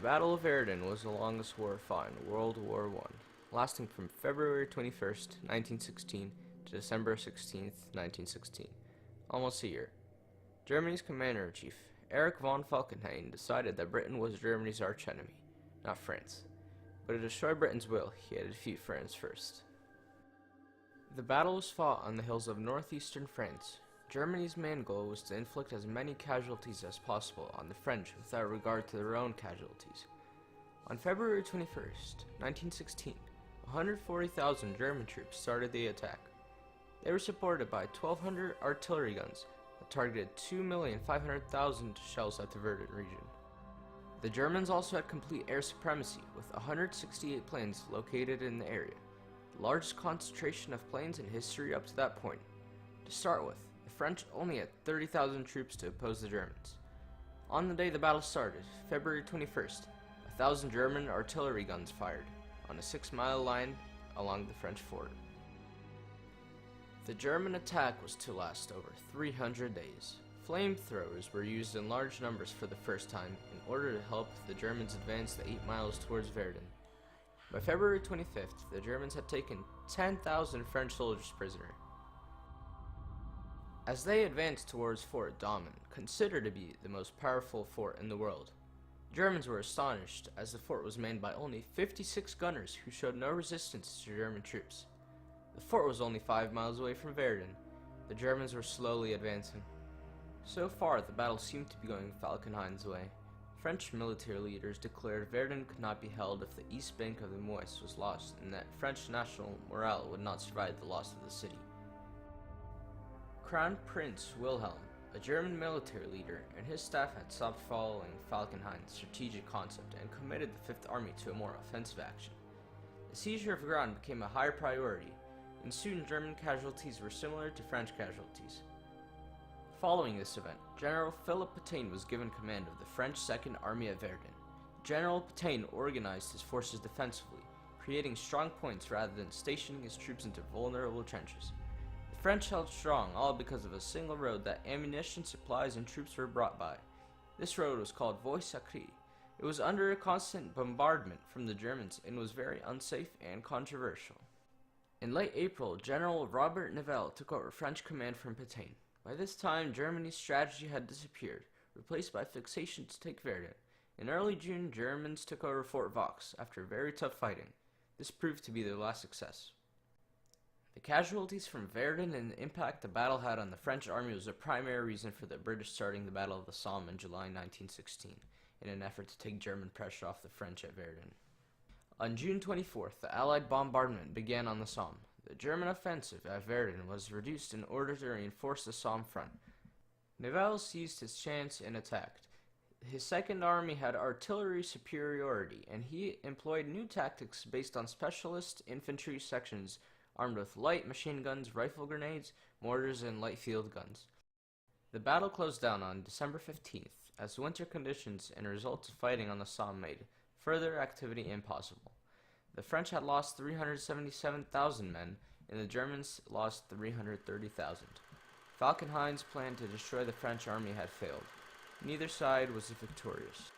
The Battle of Verdun was the longest war fought in World War I, lasting from February 21st, 1916 to December 16th, 1916, almost a year. Germany's commander-in-chief, Erich von Falkenhayn, decided that Britain was Germany's archenemy, not France. But to destroy Britain's will, he had to defeat France first. The battle was fought on the hills of northeastern France. Germany's main goal was to inflict as many casualties as possible on the French without regard to their own casualties. On February 21st, 1916, 140,000 German troops started the attack. They were supported by 1,200 artillery guns that targeted 2,500,000 shells at the Verdun region. The Germans also had complete air supremacy, with 168 planes located in the area, the largest concentration of planes in history up to that point. To start with, the French only had 30,000 troops to oppose the Germans. On the day the battle started, February 21st, 1,000 German artillery guns fired on a 6-mile line along the French fort. The German attack was to last over 300 days. Flamethrowers were used in large numbers for the first time in order to help the Germans advance the 8 miles towards Verdun. By February 25th, the Germans had taken 10,000 French soldiers prisoner. As they advanced towards Fort Dahmen, considered to be the most powerful fort in the world, the Germans were astonished as the fort was manned by only 56 gunners who showed no resistance to German troops. The fort was only 5 miles away from Verdun. The Germans were slowly advancing. So far, the battle seemed to be going Falkenhayn's way. French military leaders declared Verdun could not be held if the east bank of the Meuse was lost, and that French national morale would not survive the loss of the city. Crown Prince Wilhelm, a German military leader, and his staff had stopped following Falkenhayn's strategic concept and committed the Fifth Army to a more offensive action. The seizure of Verdun became a higher priority, and soon German casualties were similar to French casualties. Following this event, General Philip Pétain was given command of the French Second Army at Verdun. General Pétain organized his forces defensively, creating strong points rather than stationing his troops into vulnerable trenches. The French held strong, all because of a single road that ammunition, supplies, and troops were brought by. This road was called Voie Sacrée. It was under a constant bombardment from the Germans and was very unsafe and controversial. In late April, General Robert Nivelle took over French command from Pétain. By this time, Germany's strategy had disappeared, replaced by fixation to take Verdun. In early June, Germans took over Fort Vaux after very tough fighting. This proved to be their last success. The casualties from Verdun and the impact the battle had on the French army was a primary reason for the British starting the Battle of the Somme in July 1916, in an effort to take German pressure off the French at Verdun. On June 24th, the Allied bombardment began on the Somme. The German offensive at Verdun was reduced in order to reinforce the Somme front. Nivelle seized his chance and attacked. His Second Army had artillery superiority, and he employed new tactics based on specialist infantry sections armed with light machine guns, rifle grenades, mortars, and light field guns. The battle closed down on December 15th, as winter conditions and results of fighting on the Somme made further activity impossible. The French had lost 377,000 men, and the Germans lost 330,000. Falkenhayn's plan to destroy the French army had failed. Neither side was victorious.